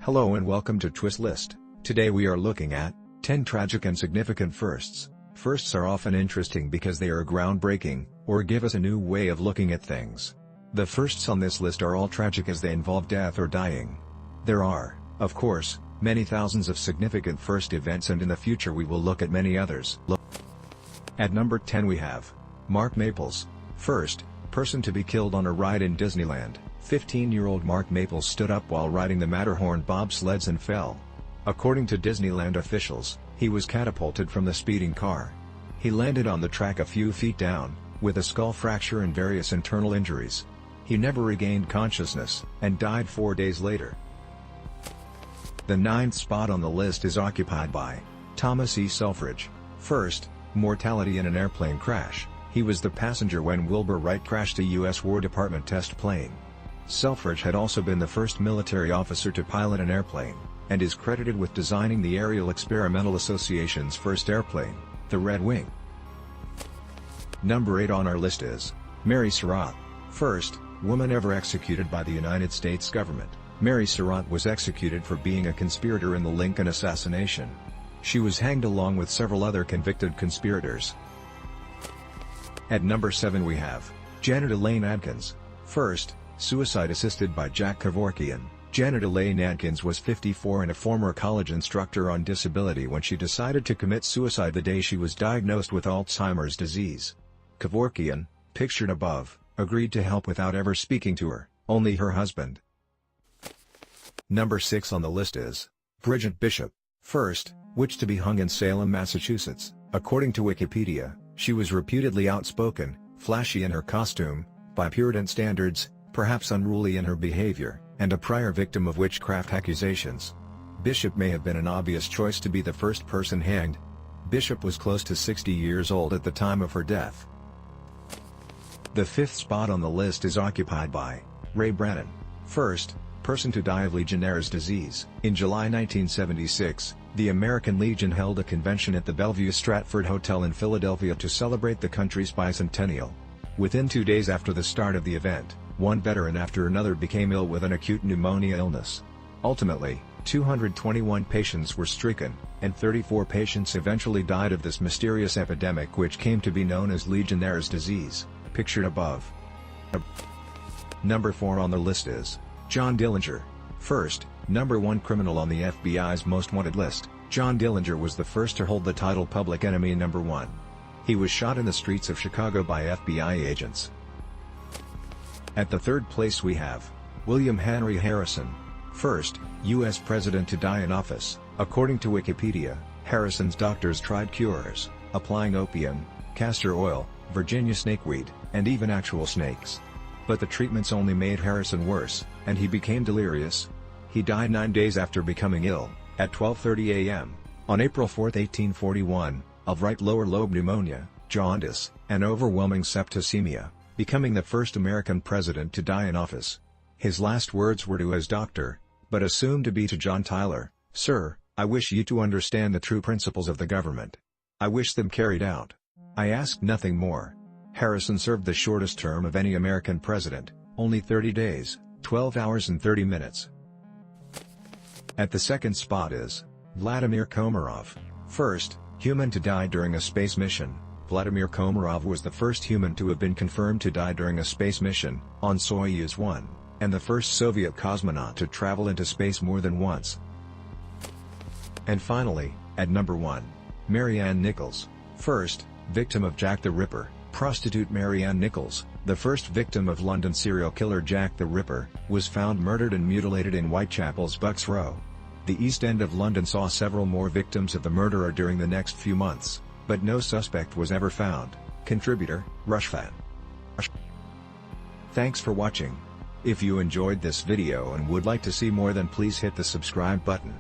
Hello and welcome to Twist List. Today we are looking at 10 tragic and significant firsts. Firsts are often interesting because they are groundbreaking, or give us a new way of looking at things. The firsts on this list are all tragic as they involve death or dying. There are, of course, many thousands of significant first events, and in the future we will look at many others. At number 10 we have Mark Maples. First person to be killed on a ride in Disneyland. 15-year-old Mark Maples stood up while riding the Matterhorn bobsleds and fell. According to Disneyland officials, he was catapulted from the speeding car. He landed on the track a few feet down, with a skull fracture and various internal injuries. He never regained consciousness, and died 4 days later. The 9th spot on the list is occupied by Thomas E. Selfridge. First mortality in an airplane crash. He was the passenger when Wilbur Wright crashed a U.S. War Department test plane. Selfridge had also been the first military officer to pilot an airplane, and is credited with designing the Aerial Experimental Association's first airplane, the Red Wing. Number 8 on our list is Mary Surratt. First woman ever executed by the United States government. Mary Surratt was executed for being a conspirator in the Lincoln assassination. She was hanged along with several other convicted conspirators. At number 7 we have Janet Elaine Adkins. First suicide assisted by Jack Kevorkian. Janet Elaine Adkins was 54 and a former college instructor on disability when she decided to commit suicide the day she was diagnosed with Alzheimer's disease. Kevorkian, pictured above, agreed to help without ever speaking to her, only her husband. Number 6 on the list is Bridget Bishop. First witch to be hung in Salem, Massachusetts. According to Wikipedia, she was reputedly outspoken, flashy in her costume, by Puritan standards, perhaps unruly in her behavior, and a prior victim of witchcraft accusations. Bishop may have been an obvious choice to be the first person hanged. Bishop was close to 60 years old at the time of her death. The 5th spot on the list is occupied by Ray Brannon. First person to die of Legionnaire's disease. In July 1976, the American Legion held a convention at the Bellevue Stratford Hotel in Philadelphia to celebrate the country's bicentennial. Within 2 days after the start of the event, one veteran after another became ill with an acute pneumonia illness. Ultimately, 221 patients were stricken, and 34 patients eventually died of this mysterious epidemic, which came to be known as Legionnaire's disease, pictured above. Number 4 on the list is John Dillinger. First number 1 criminal on the FBI's most wanted list. John Dillinger was the first to hold the title Public Enemy number 1. He was shot in the streets of Chicago by FBI agents. At the 3rd place we have William Henry Harrison. First U.S. president to die in office. According to Wikipedia, Harrison's doctors tried cures, applying opium, castor oil, Virginia snakeweed, and even actual snakes. But the treatments only made Harrison worse, and he became delirious. He died 9 days after becoming ill, at 12:30 a.m., on April 4, 1841, of right lower lobe pneumonia, jaundice, and overwhelming septicemia, becoming the first American president to die in office. His last words were to his doctor, but assumed to be to John Tyler: "Sir, I wish you to understand the true principles of the government. I wish them carried out. I ask nothing more." Harrison served the shortest term of any American president, only 30 days, 12 hours and 30 minutes. At the 2nd spot is Vladimir Komarov. First human to die during a space mission. Vladimir Komarov was the first human to have been confirmed to die during a space mission, on Soyuz 1, and the first Soviet cosmonaut to travel into space more than once. And finally, at number 1, Marianne Nichols. First victim of Jack the Ripper. Prostitute Marianne Nichols, the first victim of London serial killer Jack the Ripper, was found murdered and mutilated in Whitechapel's Bucks Row. The East End of London saw several more victims of the murderer during the next few months, but no suspect was ever found. Contributor, Rushfan. Thanks for watching. If you enjoyed this video and would like to see more, then please hit the subscribe button.